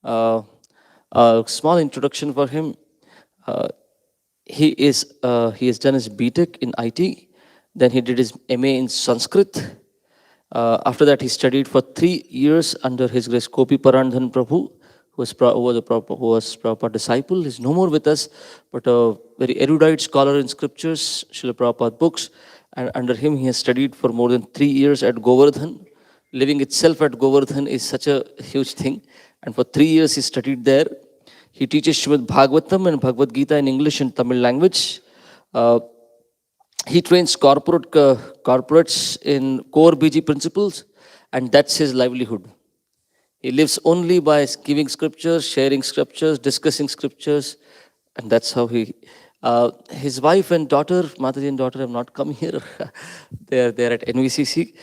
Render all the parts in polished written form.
Uh, a small introduction for him. Uh, he has done his BTech in IT. Then he did his MA in Sanskrit. After that, he studied for 3 years under His Grace Kopi Parandhan Prabhu, who was Prabhupada disciple. He's no more with us, but a very erudite scholar in scriptures, Srila Prabhupada books. And under him, he has studied for more than 3 years at Govardhan. Living itself at Govardhan is such a huge thing. And for 3 years, he studied there. He teaches Srimad Bhagavatam and Bhagavad Gita in English and Tamil language. Uh, he trains corporates in core BG principles, and that's his livelihood. He lives only by giving scriptures, sharing scriptures, discussing scriptures, and that's how he. His wife and daughter, Mataji and daughter, have not come here. They're at NVCC.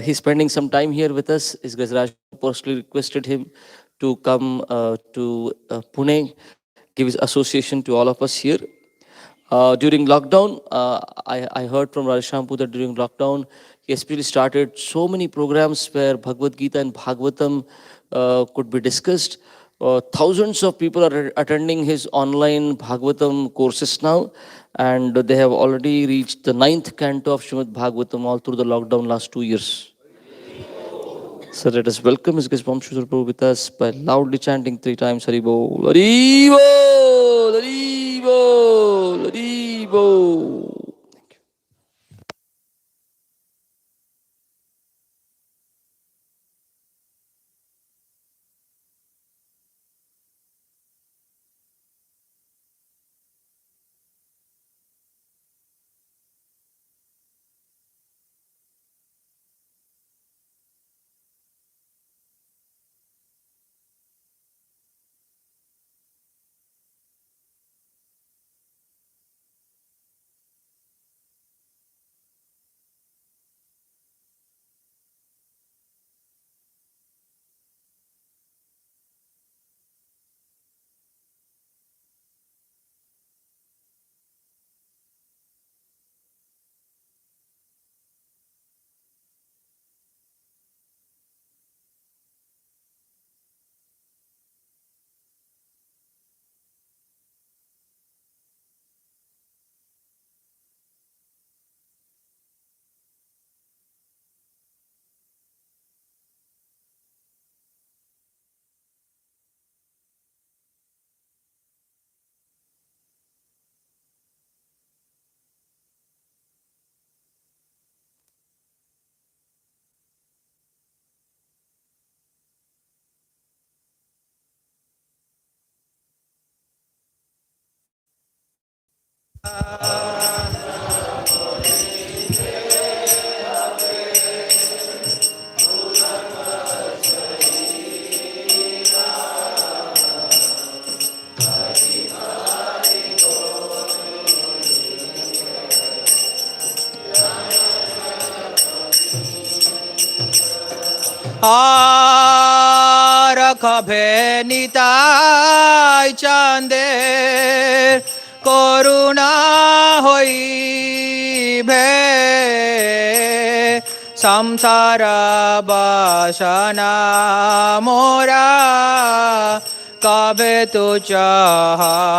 He's spending some time here with us. His Gazraj personally requested him to come to Pune, give his association to all of us here. During lockdown, I heard from Radheshampu that during lockdown, he especially started so many programs where Bhagavad Gita and Bhagavatam could be discussed. Thousands of people are attending his online Bhagavatam courses now, and they have already reached the ninth canto of Srimad Bhagavatam all through the lockdown last 2 years. So let us welcome His Grace Vamsidhar Prabhu with us by loudly chanting 3 times Hari Bol, Hari Bol, Hari Bol, Hari Bol. আরখবে Nitai চাঁদে করুণা হইবে সংসার বাসনা মোরা কবে তু চাহাবে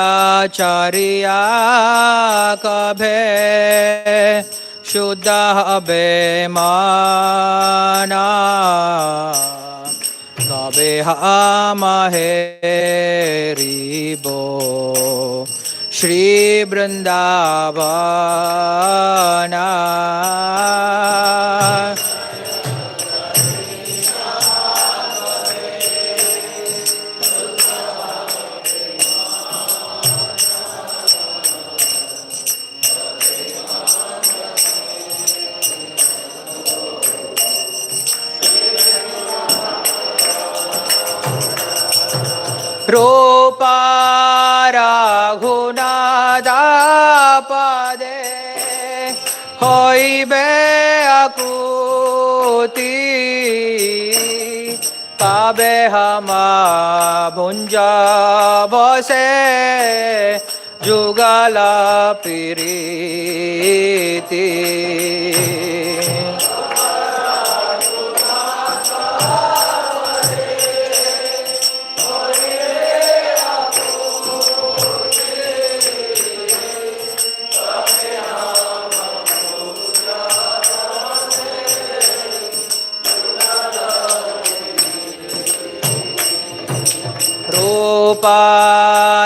विषयाचार्या कभे शुद्ध हबे माना कबे हमेरिबो श्री वृंदावना रूपा রাঘুনাদাপদে হইবে আকুতি পাবে হামা ভুঞ্জ বসে যুগল প্রীতি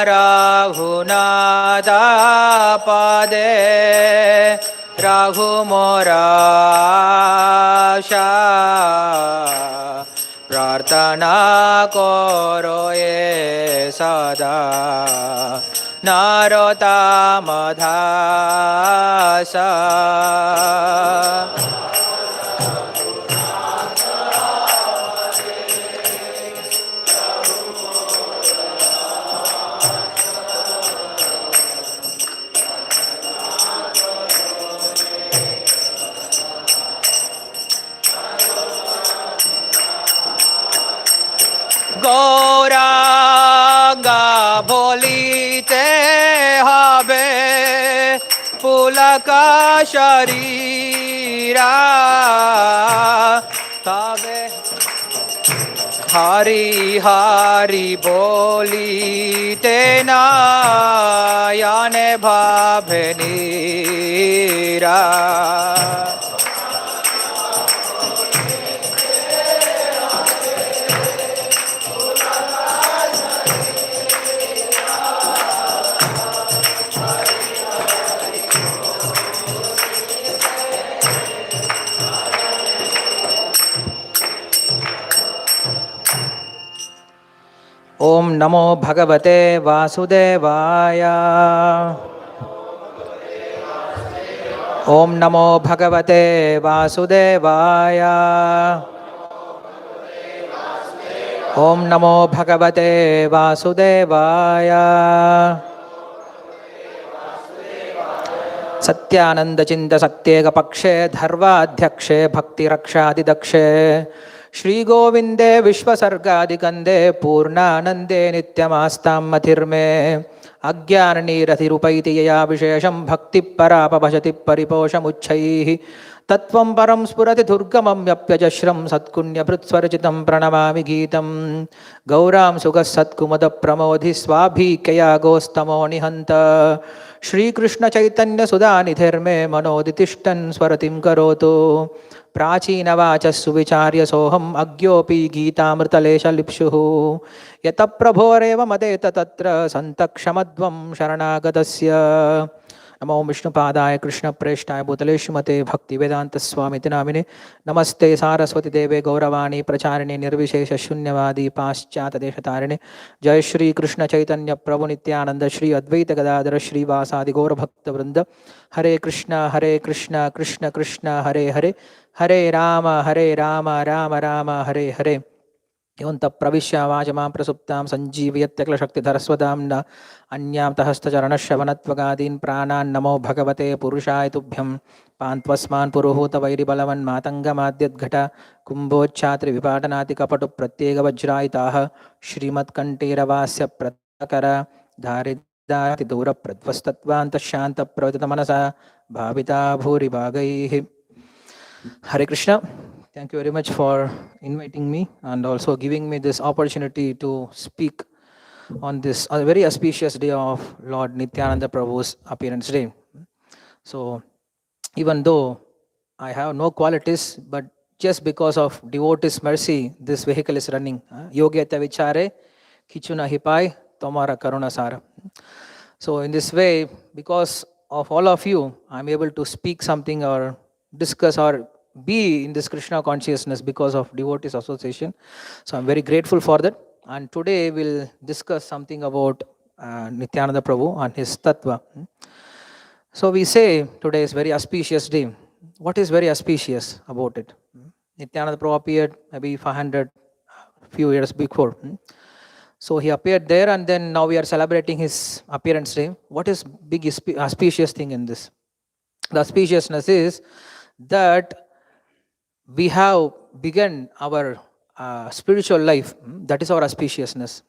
রাঘুনাদাপদে রাঘুমরাশা প্রার্থনা করো এ সদা নারতামধাসা গৌরাঙ্গা বলিতে হবে পুলকা শরীরা তবে হরি হরি বলিতে নয়নে ভাবে নীরা ओम नमो भगवते वासुदेवाय ओम नमो भगवते वासुदेवाय ओम नमो भगवते वासुदेवाय सत्यानंद चिंत सत्येक पक्षे धर्वाध्यक्षे भक्तिरक्षादिदक्षे श्री गोविंदे विश्वसर्गादिकंदे पूर्णानंदे नित्यमास्तां मतिर्मे अज्ञाननीरतिरुपैति यया विशेषं भक्तिपरापभजति परिपोषमुच्चैः तत्त्वं परं स्फुरति दुर्गमं व्यप्यजश्रं सत्कुण्यभृत्स्वरचितं प्रणमामि गीतं गौरां सुगस्सत्कुमुदप्रमोदि स्वाभीकया गोस्तमो निहन्त श्रीकृष्णचैतन्यसुधानिधिर्मे मनोदितिष्ठन् स्वरतिं करोतु प्राचीनवाचः सुविचार्य सोऽहम् अज्ञोऽपि गीतामृतलेशलिप्सुः यत प्रभोरेव मदेत तत्र सन्तक्षमध्वं शरणागतस्य नमो विष्णुपादाय कृष्णप्रेष्ठाय भूतले श्रीमते भक्तिवेदान्तस्वामिति नामिने नमस्ते सारस्वती देवे गौरवाणी प्रचारिणे निर्विशेषशून्यवादी पाश्चात्यदेशतारिणे जय श्री कृष्ण चैतन्य प्रभु नित्यानंद श्री अद्वैत गदाधर श्रीवासादि गौरभक्तवृंद हरे कृष्ण कृष्ण कृष्ण हरे हरे हरे राम राम राम हरे हरे योऽन्त प्रविश्य वाचमां प्रसुप्तां सञ्जीवयत्यखिलशक्तिधरस्वधाम्ना अन्यां प्राणान् नमो भगवते पुरुषाय तुभ्यं पान्त्वस्मान् पुरुहूतवैरिबलवन्मातङ्गमाद्यद्घट कुम्भोच्छात्रिविपाटनातिकपटुप्रत्येकवज्रायिताः श्रीमत्कण्ठीरवास्य प्रकर धारिदातिदूरप्रध्वस्तत्वान्तशान्तप्रवृतमनसा भाविता भूरिभागैः Hare Krishna. Thank you very much for inviting me and also giving me this opportunity to speak on this very auspicious day of Lord Nityananda Prabhu's appearance day. So, even though I have no qualities, but just because of devotees' mercy, this vehicle is running. Yogyata vichare, kichuna hipai, tomara karuna sara. So, in this way, because of all of you, I'm able to speak something or discuss or be in this Krishna consciousness because of devotees association. So I'm very grateful for that. And today we'll discuss something about Nityananda Prabhu and his tattva. So we say today is very auspicious day. What is very auspicious about it? Nityananda Prabhu appeared maybe 500 few years before. So he appeared there, and then now we are celebrating his appearance day. What is big auspicious thing in this? The auspiciousness is that we have begun our spiritual life. That is our auspiciousness.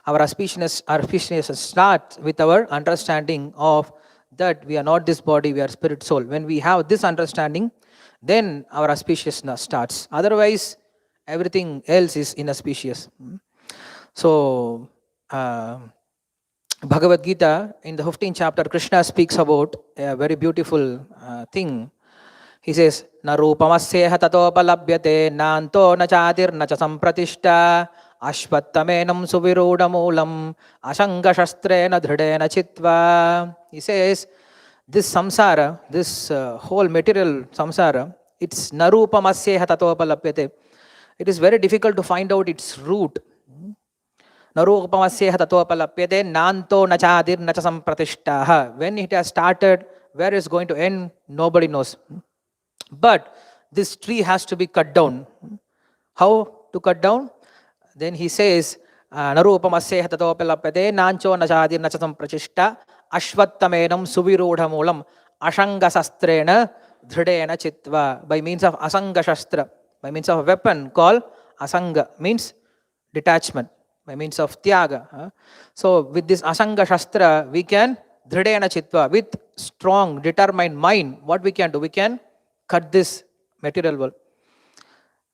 Our auspiciousness starts with our understanding of that we are not this body, we are spirit soul. When we have this understanding, then our auspiciousness starts. Otherwise, everything else is inauspicious. So, Bhagavad Gita, in the 15th chapter, Krishna speaks about a very beautiful thing. He says, Na rupamasyeha tatopalabhyate nanto na chadir na cha sampratishta ashvattamenam suvirudamulam ashanga shastrena dhridena chitva. He says, this samsara, this whole material samsara, it's narupamasyeha tatopalabhyate. It is very difficult to find out its root. Narupamasyeh tatopalapyate nanto nachadir nacha sampratishtaha. When it has started, where it's going to end, nobody knows. But this tree has to be cut down. How to cut down? Then he says, Narupamasyeh tatopalapyate nancho nachadir nacha sampratishta ashvattamenam suvirudhamulam ashanga sastrena dhridena chitva. By means of asanga shastra, by means of a weapon called asanga, means detachment, by means of tyaga. So with this asanga shastra, we can dhridena chitva, with strong determined mind, what we can do? We can cut this material world.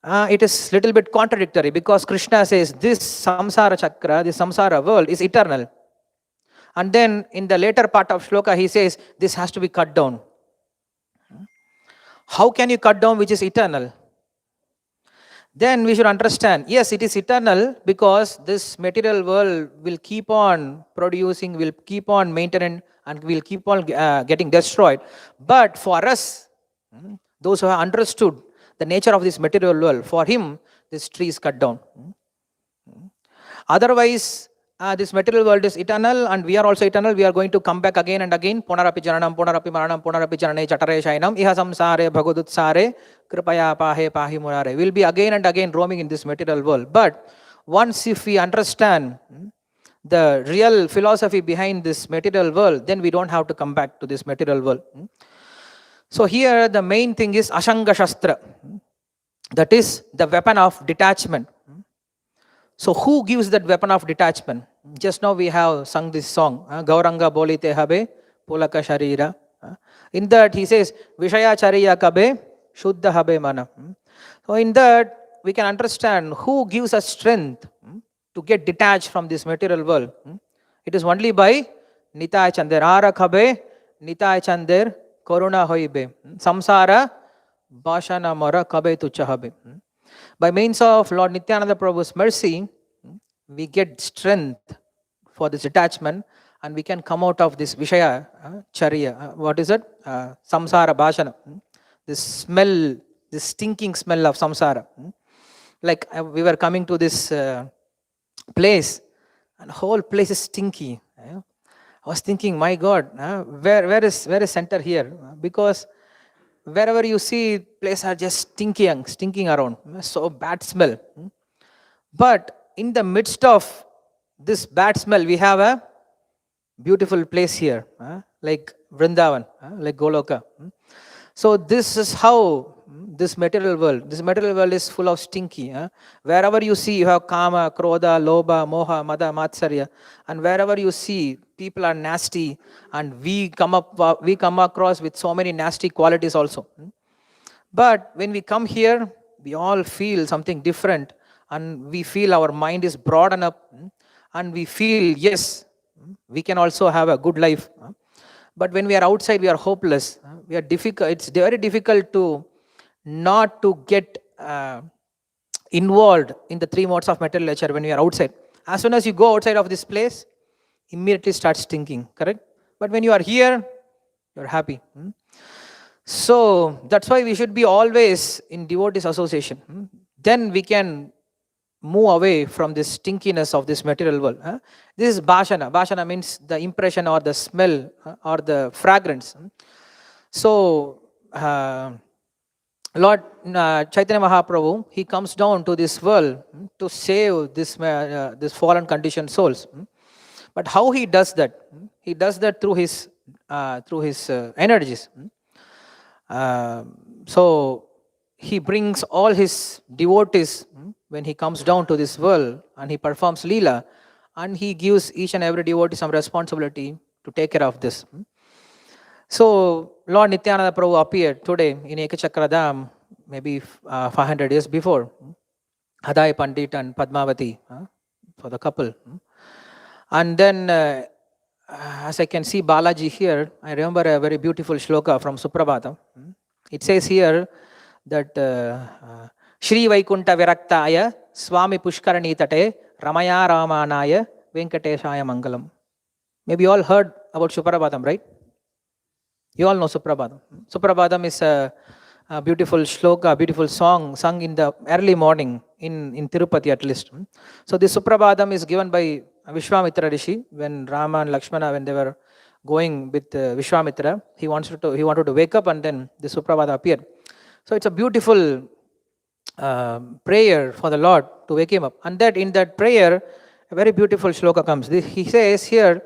It is little bit contradictory, because Krishna says this samsara chakra, this samsara world is eternal. And then in the later part of shloka, he says this has to be cut down. How can you cut down which is eternal? Then we should understand, yes, it is eternal, because this material world will keep on producing, will keep on maintaining, and will keep on getting destroyed. But for us, those who have understood the nature of this material world, for him, this tree is cut down. Otherwise, this material world is eternal, and we are also eternal. We are going to come back again and again. Punarapi jananam, punarapi maranam, punarapi janane chatare shainam, iha samsare bhagodutsare, kripaya pahe pahi murare. We will be again and again roaming in this material world. But once if we understand the real philosophy behind this material world, then we don't have to come back to this material world. So here the main thing is Ashanga Shastra. That is the weapon of detachment. So who gives that weapon of detachment? Just now we have sung this song, Gauranga Bolite Habe, Polaka Sharira. In that he says, Vishaya Chariya Kabe, Shuddha Habe Mana. So in that we can understand who gives us strength to get detached from this material world. It is only by Nitai Chander. Ara Kabe, Nitai Chander, Koruna Hoibe. Samsara, Bashana Mara Kabe Tuchahabe. By means of Lord Nityananda Prabhu's mercy, we get strength for this detachment, and we can come out of this Vishaya, Charya. What is it? Samsara Bhashana. This smell, this stinking smell of samsara. Like we were coming to this place, and the whole place is stinky. I was thinking, my God, where is center here? Because wherever you see, places are just stinking around. So bad smell. But in the midst of this bad smell, we have a beautiful place here, like Vrindavan, like Goloka. So this is how this material world is full of stinky. Wherever you see, you have kama, krodha, lobha, moha, mada, matsarya. And wherever you see, people are nasty, and we come across with so many nasty qualities also. But when we come here, we all feel something different, and we feel our mind is broadened up, and we feel, yes, we can also have a good life. But when we are outside, we are hopeless. We are difficult. It's very difficult to not to get involved in the three modes of material nature when we are outside. As soon as you go outside of this place, immediately starts stinking, correct? But when you are here, you're happy. So that's why we should be always in devotees association. Then we can move away from this stinkiness of this material world. This is bhashana. Bhashana means the impression or the smell or the fragrance. So Lord Chaitanya Mahaprabhu, he comes down to this world to save this fallen conditioned souls. But how he does that? He does that through his energies. So he brings all his devotees when he comes down to this world and he performs Leela, and he gives each and every devotee some responsibility to take care of this. So Lord Nityananda Prabhu appeared today in Ekachakradam, maybe 500 years before. Hadai Pandit and Padmavati, for the couple. And then, as I can see Balaji here, I remember a very beautiful shloka from Suprabhatam. It says here that Shri Vaikunta Viraktaya Swami Pushkarani Tate Ramaya Ramanaya Venkateshaya Mangalam. Maybe you all heard about Suprabhatam, right? You all know Suprabhatam. Suprabhatam is a beautiful shloka, a beautiful song sung in the early morning in Tirupati at least. So this Suprabhatam is given by Vishwamitra Rishi when Rama and Lakshmana, when they were going with Vishwamitra, he wanted to wake up, and then the Suprabhatam appeared. So it's a beautiful prayer for the Lord to wake him up. And that in that prayer, a very beautiful shloka comes. He says here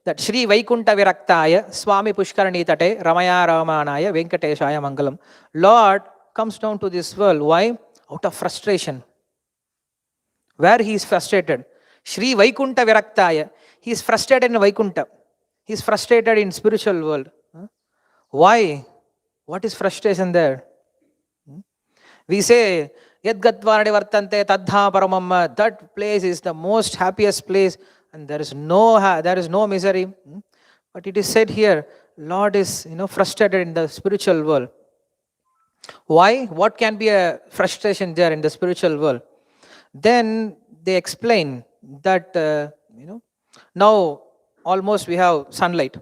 that Shri Vaikunta Viraktaya Swami Pushkarani Tate Ramaya Ramanaya Venkateshaya Mangalam. Lord comes down to this world. Why? Out of frustration. Where he is frustrated. Shri Vaikunta Viraktaya. He is frustrated in Vaikunta. He is frustrated in spiritual world. Why? What is frustration there? We say, Yad Gatvarade Vartante Tadha Paramamma. That place is the most happiest place, and there is no misery. But it is said here, Lord is frustrated in the spiritual world. Why? What can be a frustration there in the spiritual world? Then they explain that now almost we have sunlight.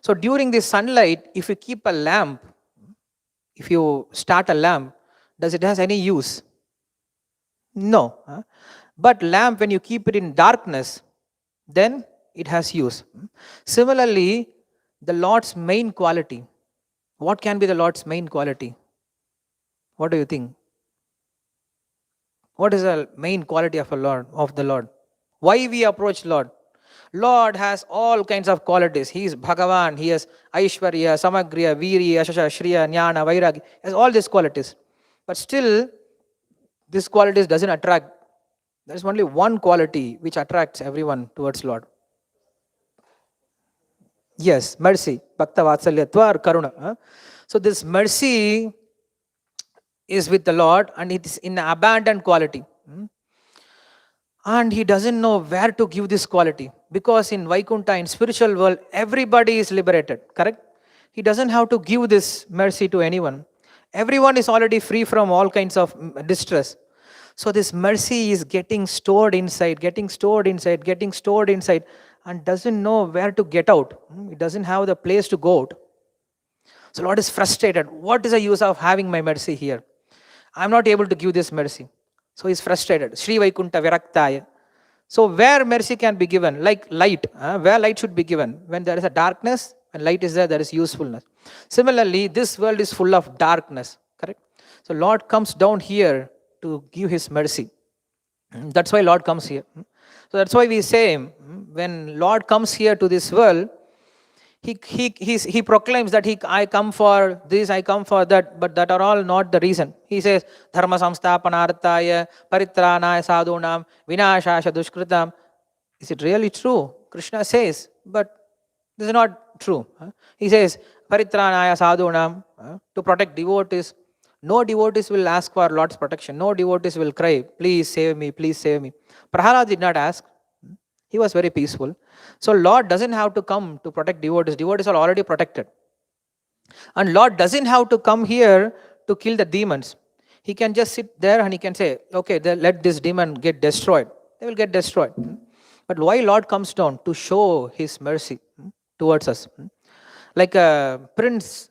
So during this sunlight, if you keep a lamp, if you start a lamp, does it has any use? No. But lamp, when you keep it in darkness, then it has use. Similarly, the Lord's main quality. What can be the Lord's main quality? What do you think? What is the main quality of the Lord? Why we approach Lord? Lord has all kinds of qualities. He is Bhagavan, he has Aishwarya, Samagriya, Virya, Ashasha, Shriya, Jnana, Vairagya. He has all these qualities. But still, these qualities doesn't attract. There is only one quality which attracts everyone towards Lord. Yes, mercy. Bhakta Vatsalyatva or Karuna. So this mercy is with the Lord, and it is in abundant quality. And he doesn't know where to give this quality, because in Vaikunta, in spiritual world, everybody is liberated, correct? He doesn't have to give this mercy to anyone. Everyone is already free from all kinds of distress. So this mercy is getting stored inside, and doesn't know where to get out. It doesn't have the place to go out. So Lord is frustrated. What is the use of having my mercy here? I'm not able to give this mercy. So he's frustrated. Shri Vaikunta Viraktaya. So where mercy can be given, like light, where light should be given? When there is a darkness, when light is there, there is usefulness. Similarly, this world is full of darkness, correct? So Lord comes down here to give his mercy. That's why Lord comes here. So that's why we say, when Lord comes here to this world, he proclaims that I come for this, I come for that, but that are all not the reason. He says, Dharma samsthapanarthaya paritranaya sadhunam vinashasha dushkritam. Is it really true? Krishna says, but this is not true. He says, paritranaya sadhunam, to protect devotees. No devotees will ask for Lord's protection. No devotees will cry, please save me, please save me. Prahalad did not ask. He was very peaceful. So Lord doesn't have to come to protect devotees. Devotees are already protected. And Lord doesn't have to come here to kill the demons. He can just sit there and he can say, okay, let this demon get destroyed. They will get destroyed. But why Lord comes down? To show his mercy towards us. Like a prince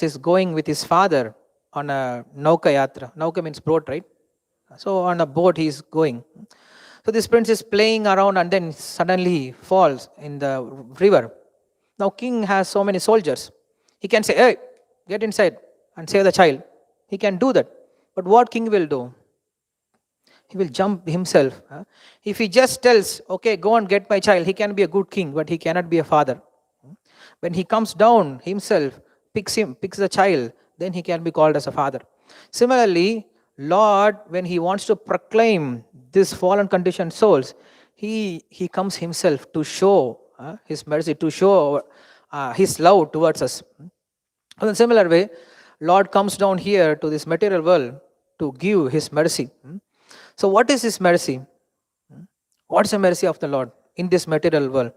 is going with his father on a Nauka Yatra. Nauka means boat, right? So on a boat he is going. So this prince is playing around and then suddenly falls in the river. Now king has so many soldiers. He can say, hey, get inside and save the child. He can do that. But what king will do? He will jump himself. If he just tells, okay, go and get my child, he can be a good king, but he cannot be a father. When he comes down himself, picks the child, then he can be called as a father. Similarly, Lord, when he wants to proclaim this fallen conditioned souls, he comes himself to show his mercy, to show his love towards us. In a similar way, Lord comes down here to this material world to give his mercy. So, what is his mercy? What's the mercy of the Lord in this material world?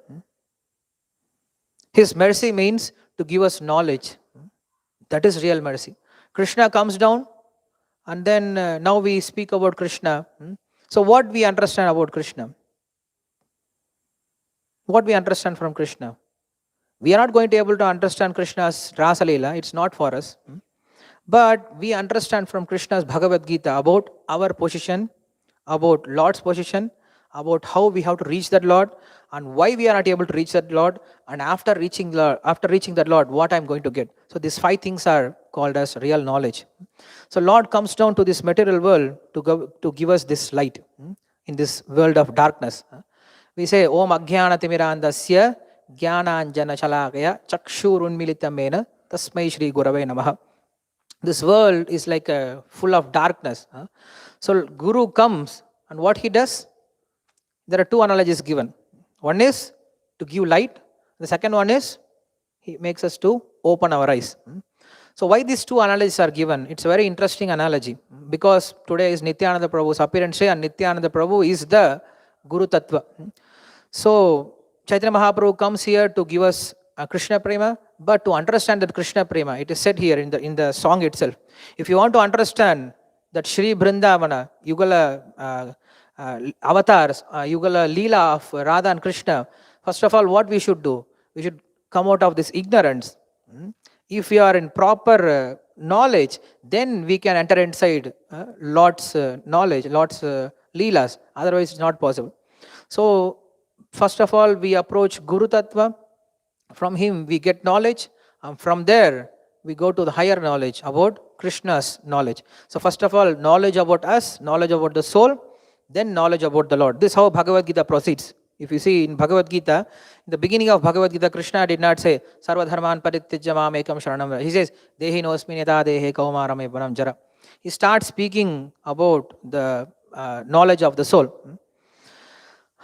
His mercy means to give us knowledge. That is real mercy. Krishna comes down, and then now we speak about Krishna. So, what we understand about Krishna? What we understand from Krishna? We are not going to be able to understand Krishna's Rasa Leela. It's not for us. But we understand from Krishna's Bhagavad Gita about our position, about Lord's position, about how we have to reach that Lord, and why we are not able to reach that Lord, and after reaching that Lord, what I'm going to get. So these 5 things are called as real knowledge. So Lord comes down to this material world to give us this light in this world of darkness. We say, Om Ajnana Timirandasya Jnananjana Chalakaya Chakshurunmilitamena Tasmai Shri Gurave Namaha. This world is like full of darkness. So Guru comes, and what he does? There are 2 analogies given. One is to give light. The second one is he makes us to open our eyes. So why these 2 analogies are given? It's a very interesting analogy, because today is Nityananda Prabhu's appearance day, and Nityananda Prabhu is the Guru Tattva. So Chaitanya Mahaprabhu comes here to give us Krishna Prema, but to understand that Krishna Prema, it is said here in the song itself. If you want to understand that Shri Brindavana, Yugala avatars, Yugala Leela of Radha and Krishna, first of all, what we should do? We should come out of this ignorance. If we are in proper knowledge, then we can enter inside Lord's knowledge, Lord's Leelas. Otherwise, it's not possible. So, first of all, we approach Guru Tattva. From him, we get knowledge. And from there, we go to the higher knowledge about Krishna's knowledge. So, first of all, knowledge about us, knowledge about the soul, then knowledge about the Lord. This is how Bhagavad Gita proceeds. If you see in Bhagavad Gita, in the beginning of Bhagavad Gita, Krishna did not say, Sarva Dharman Parityajya Mam Ekam Sharanam. He says, Dehi Nosmi Neta Dehe Kaumaram Evanam Jara. He starts speaking about the knowledge of the soul.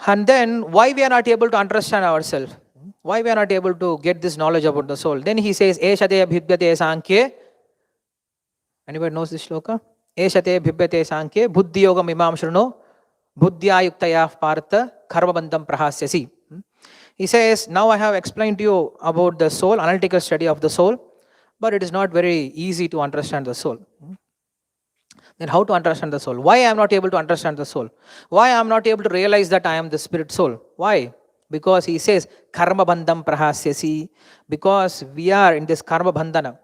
And then, why we are not able to understand ourselves? Why we are not able to get this knowledge about the soul? Then he says, Eshate Bhibhyate Sankhye. Anybody knows this shloka? Eshate Bhibhyate Sankhye Buddhi Yogam Imam Shruno Buddhya Yuktaya Partha Karma Bandham Prahasyasi. He says, now I have explained to you about the soul, analytical study of the soul, but it is not very easy to understand the soul. Then how to understand the soul? Why I am not able to understand the soul? Why I am not able to realize that I am the spirit soul? Why? Because he says, karma bandham prahasyasi. Because we are in this karma bandhana.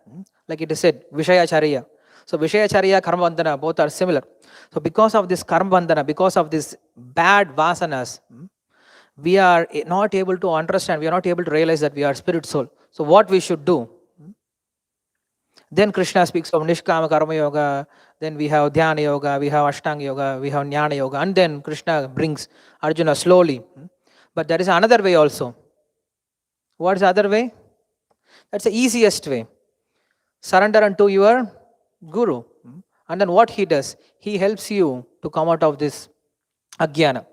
Like it is said, Vishayacharya. So Vishayacharya, karma bandhana, both are similar. So because of this karma bandhana, because of this bad vasanas, we are not able to understand, we are not able to realize that we are spirit soul. So what we should do? Then Krishna speaks of Nishkama Karma Yoga, then we have Dhyana Yoga, we have Ashtanga Yoga, we have Jnana Yoga, and then Krishna brings Arjuna slowly. But there is another way also. What is the other way? That's the easiest way. Surrender unto your Guru. And then what he does? He helps you to come out of this Ajnana.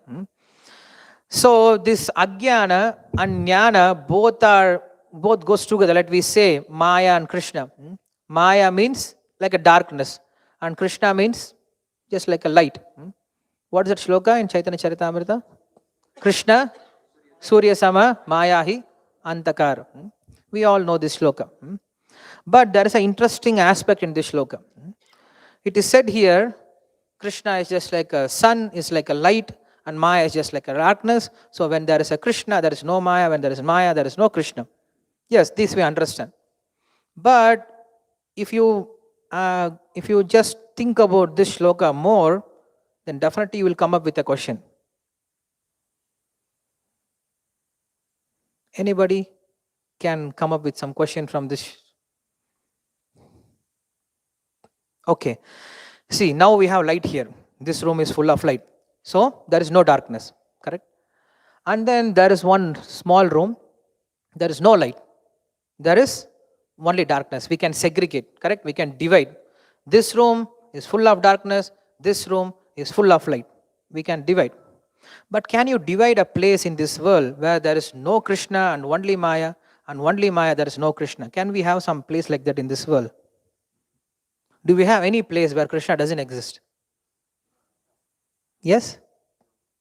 So this Ajnana and Jnana both goes together. Let we say Maya and Krishna. Maya means like a darkness, and Krishna means just like a light. What is that shloka in Chaitanya Charitamrita? Krishna, Surya Sama, Maya hi Antakar. We all know this shloka. But there is an interesting aspect in this shloka. It is said here, Krishna is just like a sun, is like a light, and Maya is just like a darkness. So when there is a Krishna, there is no Maya. When there is Maya, there is no Krishna. Yes, this we understand. But if you just think about this shloka more, then definitely you will come up with a question. Anybody can come up with some question from this? Okay. See, now we have light here. This room is full of light. So there is no darkness. Correct? And then there is one small room. There is no light. There is only darkness. We can segregate. Correct? We can divide. This room is full of darkness. This room is full of light. We can divide. But can you divide a place in this world where there is no Krishna and only Maya, and only Maya there is no Krishna? Can we have some place like that in this world? Do we have any place where Krishna doesn't exist? Yes?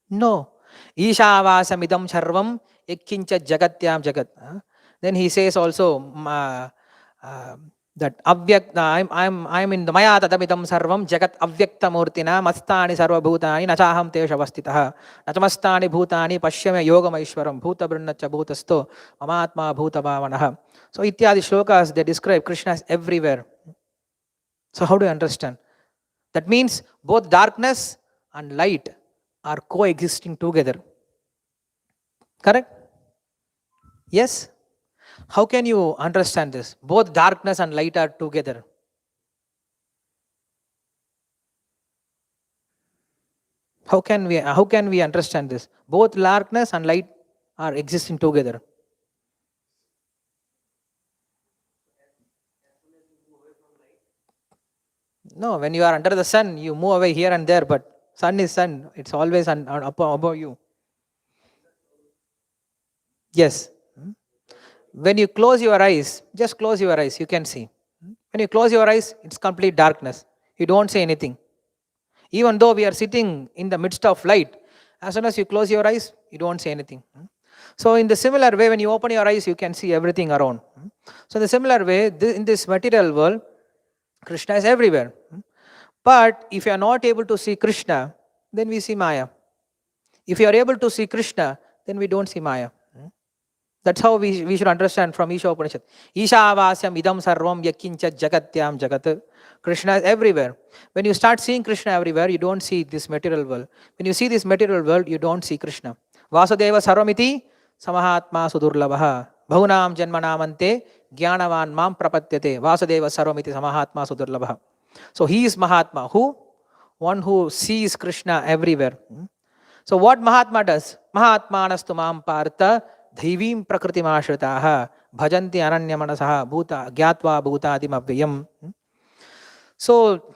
No. Ishavāsamidam sarvam ekkincha jagatyam jagat. Then he says also that I'm in the maya tadamidam sarvam jagat avyakta murtina mastani sarva bhutani nachaham tesha vastitah nachamastani bhutani pashyame yogamaishwaram bhuta brunnacha bhutasto mamatma bhuta bhavanah. So ityadi shlokas, they describe Krishna as everywhere. So how do you understand? That means both darkness and light are coexisting together. Correct? Yes? How can you understand this? Both darkness and light are together. How can we understand this? Both darkness and light are existing together. No, when you are under the sun, you move away here and there, but sun is sun. It's always above you. Yes. When you close your eyes, just close your eyes, you can see. When you close your eyes, it's complete darkness. You don't see anything. Even though we are sitting in the midst of light, as soon as you close your eyes, you don't see anything. So in the similar way, when you open your eyes, you can see everything around. So in the similar way, in this material world, Krishna is everywhere. But if you are not able to see Krishna, then we see Maya. If you are able to see Krishna, then we don't see Maya. That's how we should understand from Isha Upanishad. Ishavasyam idam sarvam yakincha jagatyam jagat. Krishna is everywhere. When you start seeing Krishna everywhere, you don't see this material world. When you see this material world, you don't see Krishna. Vasudeva sarvamiti samahatma sudurlabha. Bhunam janmanamante jnanavan mam prapatyate. Vasudeva sarvamiti samahatma sudurlabha. So he is Mahatma. Who? One who sees Krishna everywhere. So what Mahatma does? Mahatmanastu mam partha Dhaivim prakriti mashritaha bhajanti ananya manasaha bhuta gyatva bhutadim avyayam. So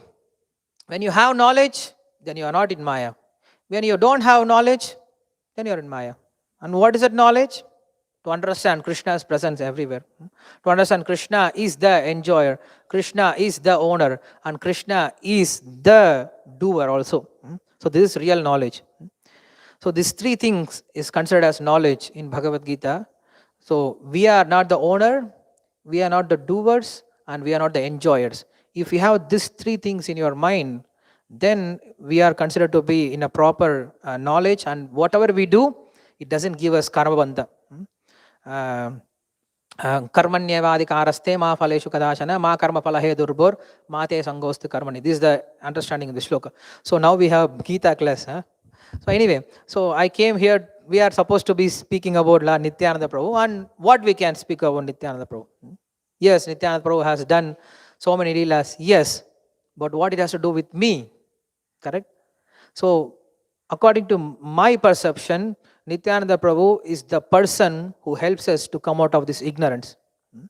when you have knowledge, then you are not in Maya. When you don't have knowledge, then you are in Maya. And what is that knowledge? To understand Krishna's presence everywhere. To understand Krishna is the enjoyer, Krishna is the owner, and Krishna is the doer also. So this is real knowledge. So these three things is considered as knowledge in Bhagavad Gita. So we are not the owner, we are not the doers, and we are not the enjoyers. If you have these three things in your mind, then we are considered to be in a proper knowledge, and whatever we do, it doesn't give us karma bandha. Karmanyavadikaraste ma phaleshu kadashana ma karma phalahe durbur mate sangostu karmani. This is the understanding of the shloka. So now we have Gita class. So anyway, so I came here, we are supposed to be speaking about Nityananda Prabhu, and what we can speak about Nityananda Prabhu. Yes, Nityananda Prabhu has done so many leelas, yes, but what it has to do with me, correct? So according to my perception, Nityananda Prabhu is the person who helps us to come out of this ignorance. You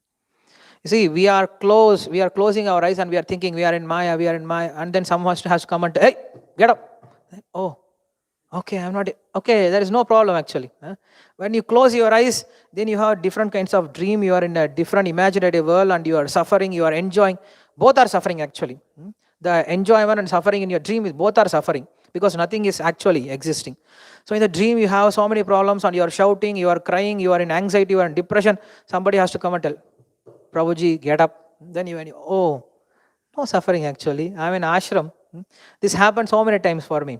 see, we are closing our eyes and we are thinking we are in Maya, and then someone has to come and hey, get up. Oh, okay, I'm not, okay, there is no problem actually. When you close your eyes, then you have different kinds of dream, you are in a different imaginative world and you are suffering, you are enjoying. Both are suffering actually. The enjoyment and suffering in your dream, both are suffering because nothing is actually existing. So in the dream, you have so many problems and you are shouting, you are crying, you are in anxiety, you are in depression. Somebody has to come and tell, Prabhuji, get up. Then you, oh, no suffering actually. I'm in ashram. This happened so many times for me.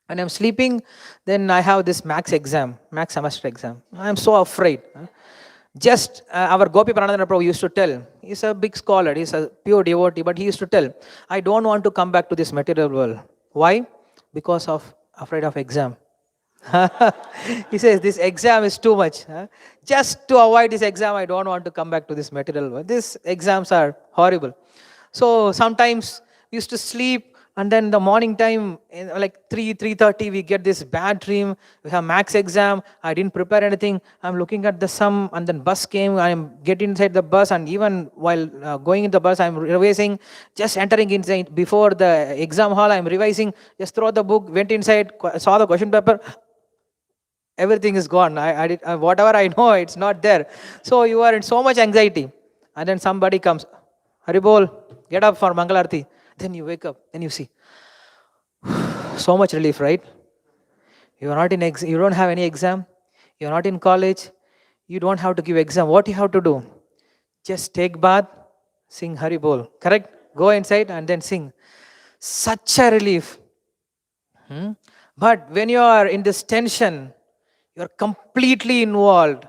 When I'm sleeping, then I have this max semester exam. I'm so afraid. Just our Gopi Pranadana Prabhu used to tell, he's a big scholar, he's a pure devotee, but he used to tell, I don't want to come back to this material world. Why? Because of afraid of exam. He says, this exam is too much. Just to avoid this exam, I don't want to come back to this material world. These exams are horrible. So sometimes We used to sleep, and then the morning time, like 3:30, we get this bad dream. We have max exam. I didn't prepare anything. I'm looking at the sum, and then bus came. I'm getting inside the bus, and even while going in the bus, I'm revising. Just entering inside before the exam hall, I'm revising. Just throw the book, went inside, saw the question paper. Everything is gone. I did whatever I know, it's not there. So you are in so much anxiety, and then somebody comes, Haribol, get up for Mangalarti. Then you wake up, then you see so much relief, right? You are not in you don't have any exam. You are not in college. You don't have to give exam. What you have to do? Just take bath, sing Haribol. Correct? Go inside and then sing. Such a relief. But when you are in this tension, you are completely involved.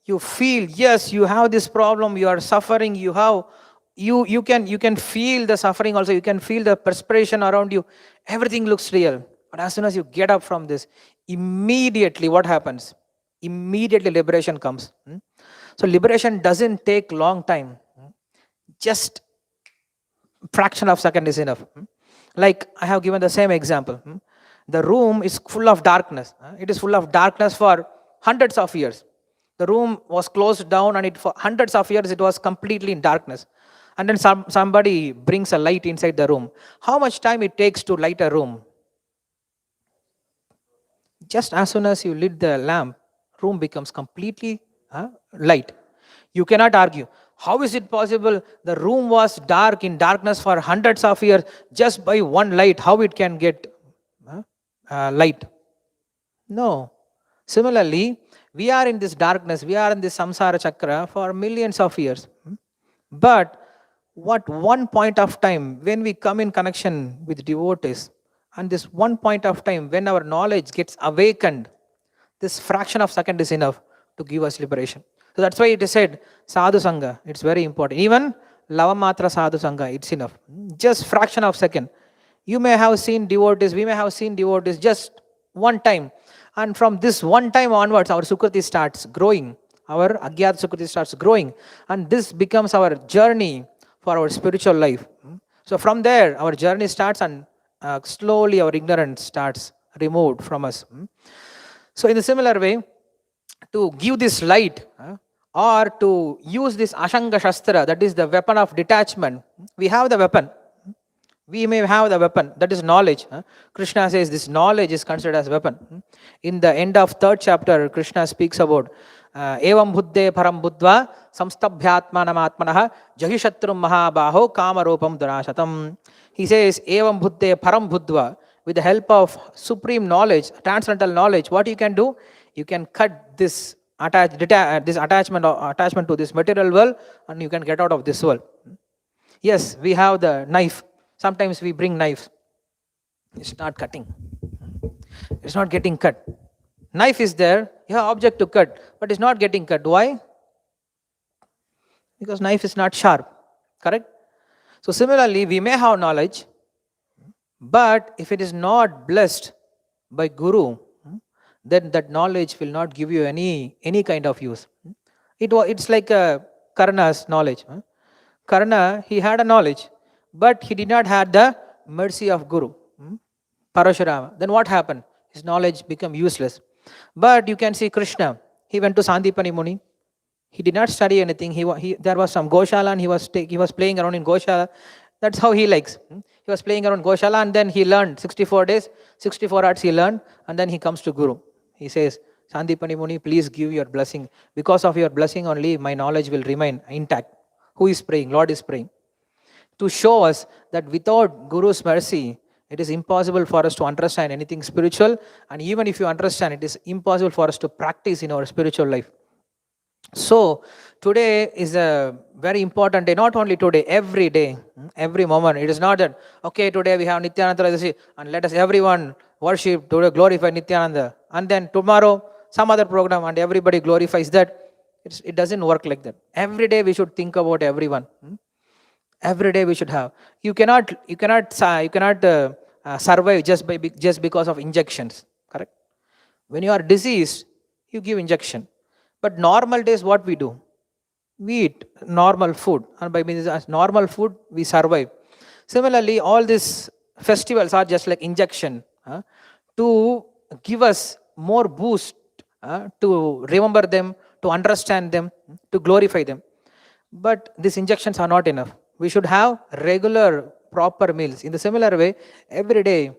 You feel, yes, you have this problem, you are suffering, you can feel the suffering also, you can feel the perspiration around you. Everything looks real. But as soon as you get up from this, immediately what happens? Immediately liberation comes. So liberation doesn't take long time. Just fraction of second is enough. Like I have given the same example. The room is full of darkness. It is full of darkness for hundreds of years. The room was closed down, and for hundreds of years it was completely in darkness. And then somebody brings a light inside the room. How much time it takes to light a room? Just as soon as you lit the lamp, room becomes completely light. You cannot argue. How is it possible? The room was dark in darkness for hundreds of years. Just by one light, how it can get light? No. Similarly, we are in this darkness, we are in this samsara chakra for millions of years. But what one point of time when we come in connection with devotees, and this one point of time when our knowledge gets awakened, this fraction of second is enough to give us liberation. So that's why it is said, sadhu sangha, it's very important. Even lavamatra sadhu sangha, it's enough. Just fraction of second. You may have seen devotees, we may have seen devotees just one time. And from this one time onwards, our sukriti starts growing. Our agyat sukriti starts growing. And this becomes our journey for our spiritual life. So from there, our journey starts, and slowly our ignorance starts removed from us. So in a similar way, to give this light or to use this ashanga shastra, that is the weapon of detachment, we have the weapon. We may have the weapon, that is knowledge. Krishna says this knowledge is considered as weapon. In the end of 3rd chapter, Krishna speaks about evam buddhe param buddva samstabhyatmanam atmanah jahishatrum mahabaho kamarupam durashatam. He says evam buddhe param buddva, with the help of supreme knowledge, transcendental knowledge, what you can do? You can cut this attachment to this material world, and you can get out of this world. Yes, we have the knife. Sometimes we bring knives. It's not cutting. It's not getting cut. Knife is there, you have object to cut, but it's not getting cut. Why? Because knife is not sharp. Correct? So similarly, we may have knowledge, but if it is not blessed by Guru, then that knowledge will not give you any kind of use. It's like Karna's knowledge. Karna, he had a knowledge, but he did not have the mercy of Guru, Parashurama. Then what happened? His knowledge became useless. But you can see Krishna. He went to Sandipani Muni. He did not study anything. There was some Goshala, and he was playing around in Goshala. That's how he likes. He was playing around Goshala, and then he learned 64 days, 64 arts he learned, and then he comes to Guru. He says, Sandipani Muni, please give your blessing. Because of your blessing only, my knowledge will remain intact. Who is praying? Lord is praying. To show us that without Guru's mercy, it is impossible for us to understand anything spiritual. And even if you understand, it is impossible for us to practice in our spiritual life. So today is a very important day. Not only today, every day, every moment. It is not that, okay, today we have Nityananda and let us everyone worship, today glorify Nityananda. And then tomorrow, some other program and everybody glorifies that. It doesn't work like that. Every day we should think about everyone. Every day we should have. You cannot survive just because of injections. Correct? When you are diseased, you give injection. But normal days, what we do? We eat normal food. And by means as normal food, we survive. Similarly, all these festivals are just like injection to give us more boost to remember them, to understand them, to glorify them. But these injections are not enough. We should have regular, proper meals. In the similar way, every day,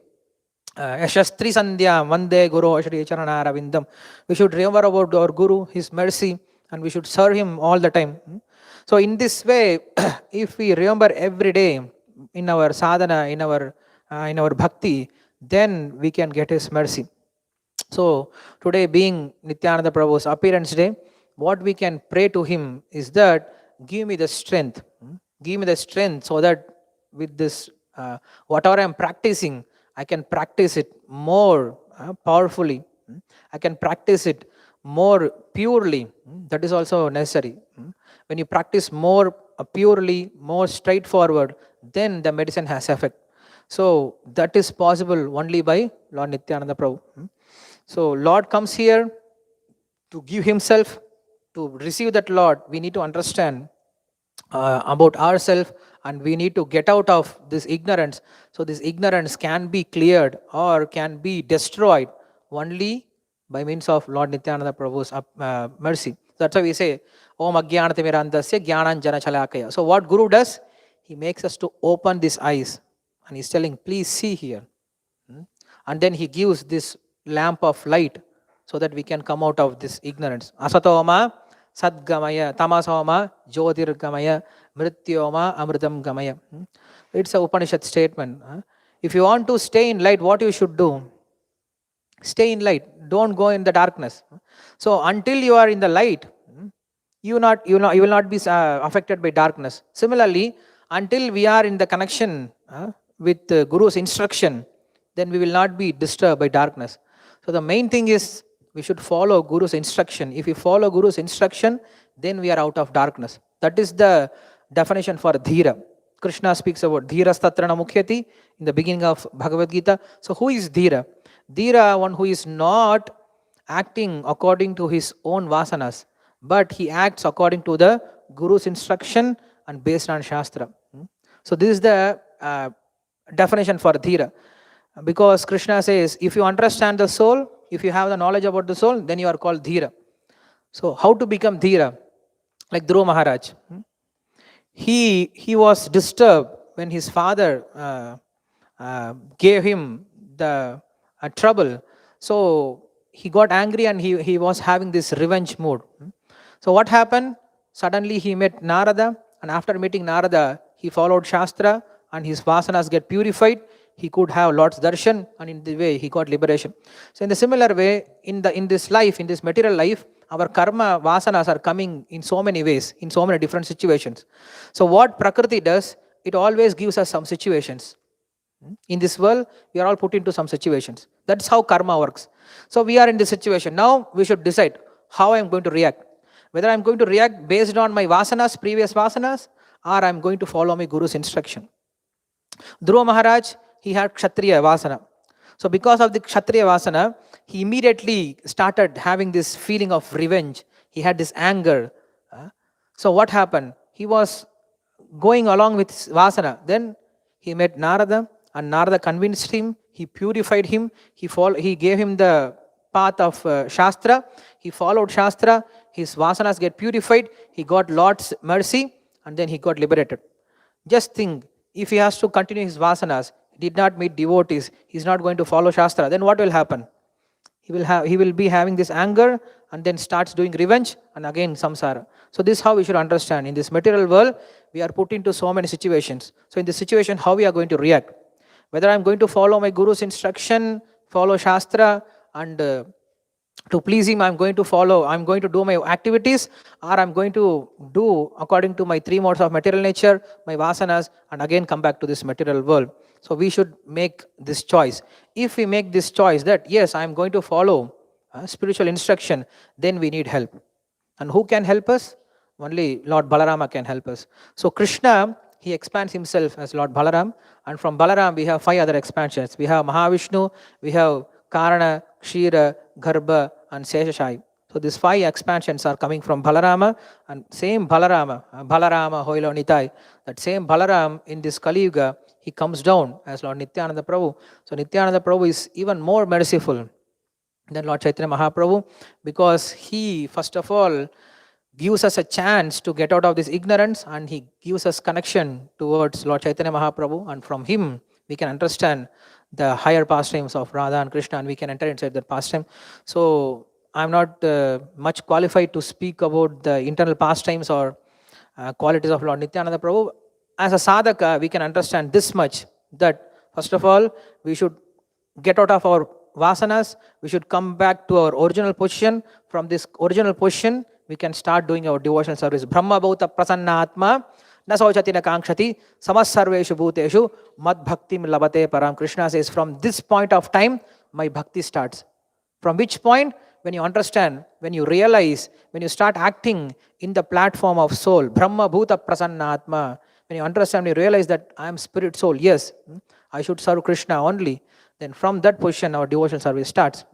Yashastri Sandhya, Vande Guru, Ashri Charana Ravindam. We should remember about our Guru, his mercy, and we should serve him all the time. So, in this way, if we remember every day in our sadhana, in our bhakti, then we can get his mercy. So, today being Nityananda Prabhu's appearance day, what we can pray to him is that give me the strength. Give me the strength so that with this, whatever I am practicing, I can practice it more powerfully. I can practice it more purely. That is also necessary. When you practice more purely, more straightforward, then the medicine has effect. So that is possible only by Lord Nityananda Prabhu. So Lord comes here to give himself. To receive that Lord, we need to understand about ourselves, and we need to get out of this ignorance. So this ignorance can be cleared or can be destroyed only by means of Lord Nityananda Prabhu's mercy. That's why we say, Om Ajnanatimirandasya Jnananjana Chalakaya. So what Guru does, he makes us to open these eyes, and he's telling, please see here. And then he gives this lamp of light so that we can come out of this ignorance. Asatoma Sadgamaya, Tamasoma Jyotirgamaya, Mrityoma Amritam Gamaya. It's a Upanishad statement. If you want to stay in light, what you should do? Stay in light. Don't go in the darkness. So until you are in the light, you will not be affected by darkness. Similarly, until we are in the connection with Guru's instruction, then we will not be disturbed by darkness. So the main thing is we should follow Guru's instruction. If we follow Guru's instruction, then we are out of darkness. That is the definition for Dhira. Krishna speaks about Dhira Statrana Mukhyati in the beginning of Bhagavad Gita. So who is Dhira? Dhira, one who is not acting according to his own vasanas, but he acts according to the Guru's instruction and based on Shastra. So this is the definition for Dhira. Because Krishna says, if you understand the soul, if you have the knowledge about the soul, then you are called Dhira. So how to become Dhira? Like Dhruva Maharaj. He was disturbed when his father gave him the trouble. So he got angry and he was having this revenge mood. So what happened? Suddenly he met Narada, and after meeting Narada, he followed Shastra and his vasanas get purified. He could have Lord's darshan, and in the way he got liberation. So in the similar way, in this life, in this material life, our karma vasanas are coming in so many ways, in so many different situations. So what Prakriti does, it always gives us some situations. In this world, we are all put into some situations. That's how karma works. So we are in this situation. Now we should decide how I am going to react. Whether I am going to react based on my vasanas, previous vasanas, or I am going to follow my Guru's instruction. Dhruva Maharaj, he had Kshatriya Vasana. So because of the Kshatriya Vasana, he immediately started having this feeling of revenge. He had this anger. So what happened? He was going along with Vasana. Then he met Narada, and Narada convinced him. He purified him. He gave him the path of Shastra. He followed Shastra. His Vasanas get purified. He got Lord's mercy, and then he got liberated. Just think, if he has to continue his Vasanas, did not meet devotees, he is not going to follow Shastra, then what will happen? He will be having this anger, and then starts doing revenge, and again samsara. So this is how we should understand. In this material world, we are put into so many situations. So in this situation, how we are going to react? Whether I am going to follow my Guru's instruction, follow Shastra, and to please him, I'm going to do my activities, or I'm going to do according to my three modes of material nature, my vasanas, and again come back to this material world. So we should make this choice. If we make this choice that yes, I'm going to follow spiritual instruction, then we need help. And who can help us? Only Lord Balarama can help us. So Krishna, he expands himself as Lord Balaram, and from Balaram we have 5 other expansions. We have Mahavishnu, we have Karana, Kshira, Garbha, and Seshashai. So these 5 expansions are coming from Balarama, and same Balarama Hoilo Nitai, that same Balaram in this Kali Yuga, he comes down as Lord Nityananda Prabhu. So Nityananda Prabhu is even more merciful than Lord Chaitanya Mahaprabhu, because he, first of all, gives us a chance to get out of this ignorance, and he gives us connection towards Lord Chaitanya Mahaprabhu, and from him we can understand the higher pastimes of Radha and Krishna, and we can enter inside that pastime. So I'm not much qualified to speak about the internal pastimes or qualities of Lord Nityananda Prabhu. As a sadhaka, we can understand this much, that first of all, we should get out of our vasanas, we should come back to our original position. From this original position, we can start doing our devotional service. Brahma bhauta prasanna atma na sauchati na kankshati samas sarveshu bhuteshu mad bhaktim labate param. Krishna says, from this point of time, my bhakti starts. From which point? When you understand, when you realize, when you start acting in the platform of soul, Brahma Bhuta Prasanna Atma, when you understand, you realize that I am spirit soul, yes, I should serve Krishna only, then from that position our devotional service starts.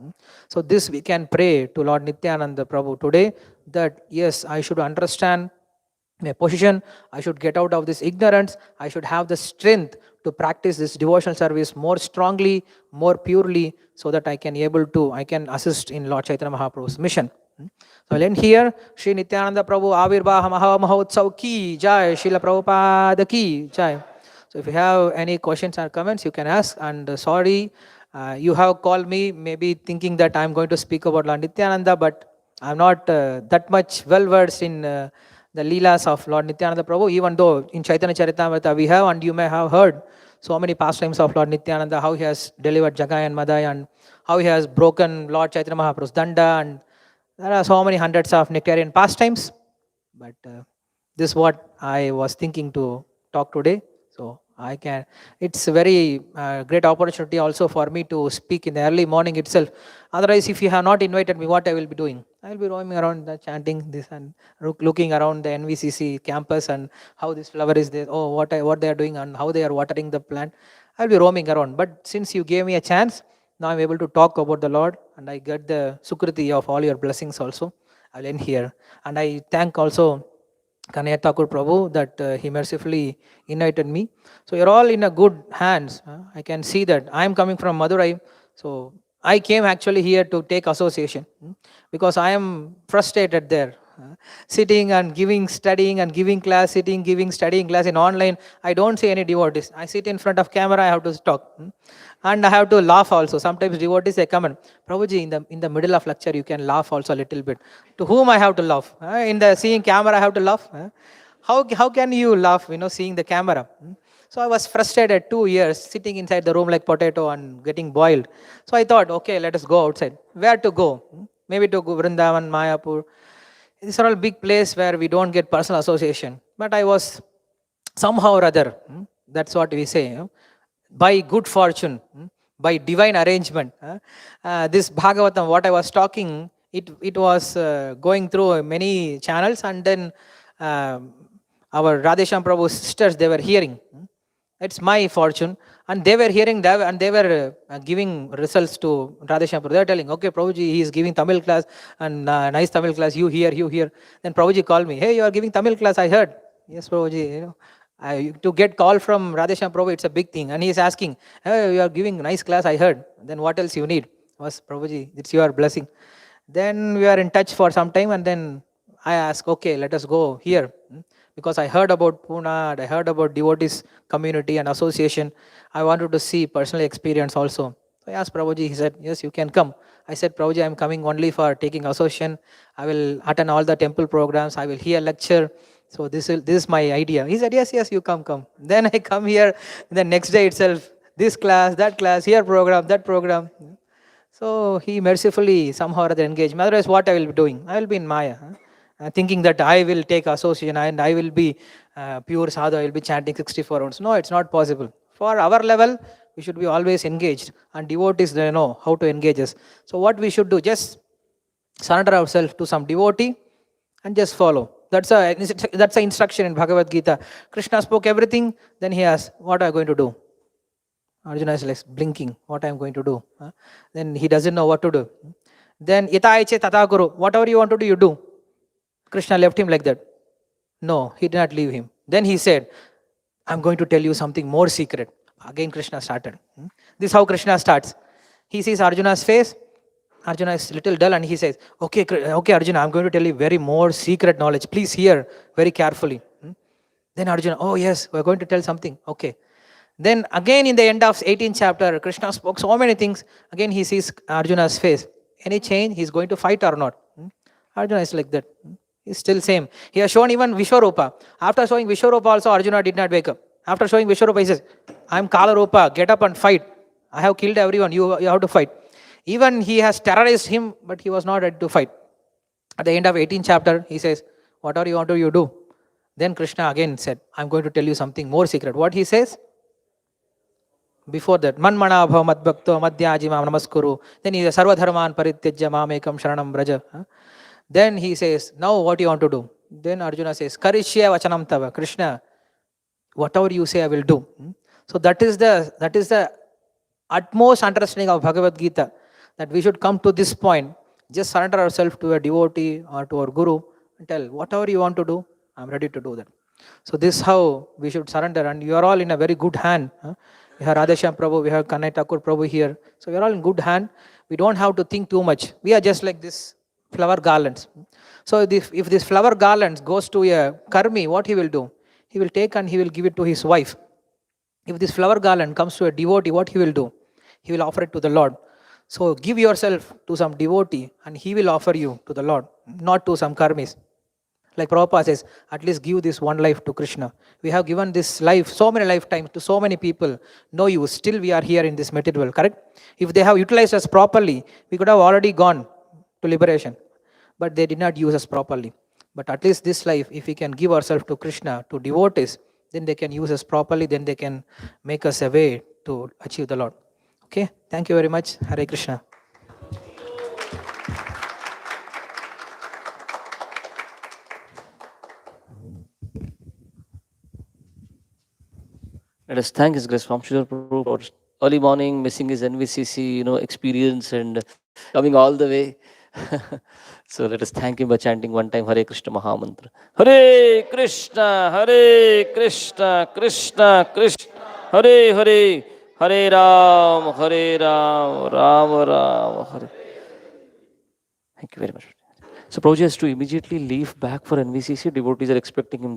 So this we can pray to Lord Nityananda Prabhu today, that yes, I should understand my position, I should get out of this ignorance, I should have the strength to practice this devotional service more strongly, more purely, so that I can assist in Lord Chaitanya Mahaprabhu's mission. So I'll end here. Shri Nityananda Prabhu Avirvaha Maha Mahotsav ki jai, Srila Prabhupada ki jai. So if you have any questions or comments, you can ask. And sorry, you have called me maybe thinking that I'm going to speak about Lord Nityananda, but I'm not that much well versed in the Leelas of Lord Nityananda Prabhu, even though in Chaitanya Charitamrita we have, and you may have heard so many pastimes of Lord Nityananda, how he has delivered Jagai and Madai, and how he has broken Lord Chaitanya Mahaprabhu's danda, and there are so many hundreds of nectarian pastimes. But this is what I was thinking to talk today. So it's a very great opportunity also for me to speak in the early morning itself. Otherwise, if you have not invited me, what I will be doing? I will be roaming around chanting this and looking around the NVCC campus and how this flower is there, oh, what they are doing and how they are watering the plant. I will be roaming around. But since you gave me a chance, now I'm able to talk about the Lord, and I get the sukriti of all your blessings also. I will end here. And I thank also Kanaya Thakur Prabhu that he mercifully invited me. So you're all in a good hands. I can see that. I am coming from Madurai. So I came actually here to take association because I am frustrated there. Sitting and giving, studying and giving class, sitting, giving, studying class in online. I don't see any devotees. I sit in front of camera, I have to talk. And I have to laugh also. Sometimes devotees they come and, Prabhuji, in the middle of lecture, you can laugh also a little bit. To whom I have to laugh? In the seeing camera, I have to laugh. How can you laugh, seeing the camera? So I was frustrated 2 years sitting inside the room like potato and getting boiled. So I thought, okay, let us go outside. Where to go? Maybe to go Vrindavan, Mayapur. These are all big place where we don't get personal association. But I was somehow or other, that's what we say, by good fortune, by divine arrangement. This Bhagavatam, what I was talking, it was going through many channels, and then our Radhesham Prabhu's sisters, they were hearing. It's my fortune. And they were hearing that, and they were giving results to Radhesham Prabhu. They were telling, okay, Prabhuji, he is giving Tamil class, and nice Tamil class, you hear. Then Prabhuji called me, hey, you are giving Tamil class, I heard. Yes, Prabhuji, to get call from Radhesham Prabhu, it's a big thing. And he is asking, hey, you are giving nice class, I heard. Then what else you need? Was Prabhuji, it's your blessing. Then we are in touch for some time, and then I asked, okay, let us go here. Because I heard about Pune, and I heard about devotees community and association. I wanted to see personal experience also. So I asked Prabhuji, he said, yes, you can come. I said, Prabhuji, I am coming only for taking association. I will attend all the temple programs. I will hear lecture. So this is my idea. He said, yes, you come. Then I come here the next day itself. This class, that class, here program, that program. So he mercifully somehow or other engaged me. Otherwise, what I will be doing? I will be in Maya. Thinking that I will take association and I will be pure sadhu, I will be chanting 64 rounds. No, it's not possible. For our level, we should be always engaged. And devotees, they know how to engage us. So what we should do, just surrender ourselves to some devotee and just follow. That's an instruction in Bhagavad Gita. Krishna spoke everything, then he asked, what are you going to do? Arjuna is like blinking, what I am going to do. Then he doesn't know what to do. Then yata eche tata kuru, whatever you want to do, you do. Krishna left him like that. No, he did not leave him. Then he said, I'm going to tell you something more secret. Again, Krishna started. This is how Krishna starts. He sees Arjuna's face. Arjuna is little dull and he says, okay, okay, Arjuna, I'm going to tell you very more secret knowledge. Please hear very carefully. Then Arjuna, oh yes, we're going to tell something. Okay. Then again in the end of 18th chapter, Krishna spoke so many things. Again he sees Arjuna's face. Any change? He's going to fight or not? Arjuna is like that. He's still same. He has shown even Vishwarupa. After showing Vishwarupa also, Arjuna did not wake up. After showing Vishwarupa, he says, I'm Kalarupa, get up and fight. I have killed everyone, you have to fight. Even he has terrorized him, but he was not ready to fight. At the end of 18th chapter, he says, whatever you want to you do. Then Krishna again said, I'm going to tell you something more secret. What he says? Before that, Manmana bhav madbhakto madhyajimam namaskuru. Then he says, Sarvadharman parityajya mamekam sharanam braja. Then he says, now what do you want to do? Then Arjuna says, Karishya vachanam tava. Krishna, whatever you say, I will do. So that is the utmost understanding of Bhagavad Gita, that we should come to this point, just surrender ourselves to a devotee or to our guru and tell, whatever you want to do, I'm ready to do that. So this is how we should surrender, and you are all in a very good hand. We have Radheshyam Prabhu, we have Kanai Thakur Prabhu here. So we are all in good hand. We don't have to think too much. We are just like this flower garlands. So if this flower garlands goes to a karmi, what he will do? He will take and he will give it to his wife. If this flower garland comes to a devotee, what he will do? He will offer it to the Lord. So give yourself to some devotee and he will offer you to the Lord, not to some karmis. Like Prabhupada says, at least give this one life to Krishna. We have given this life, so many lifetimes to so many people. No use. Still we are here in this material world, correct? If they have utilized us properly, we could have already gone to liberation. But they did not use us properly. But at least this life, if we can give ourselves to Krishna, to devotees, then they can use us properly, then they can make us a way to achieve the Lord. Okay? Thank you very much. Hare Krishna. Let us thank His Grace Vamsidhar Prabhu for early morning, missing his NVCC, experience and coming all the way. So let us thank him by chanting one time Hare Krishna Mahamantra. Hare Krishna, Hare Krishna, Krishna Krishna, Hare Hare, Hare Ram, Ram Ram, Hare. Thank you very much. So Prabhuji has to immediately leave back for NVCC. Devotees are expecting him there.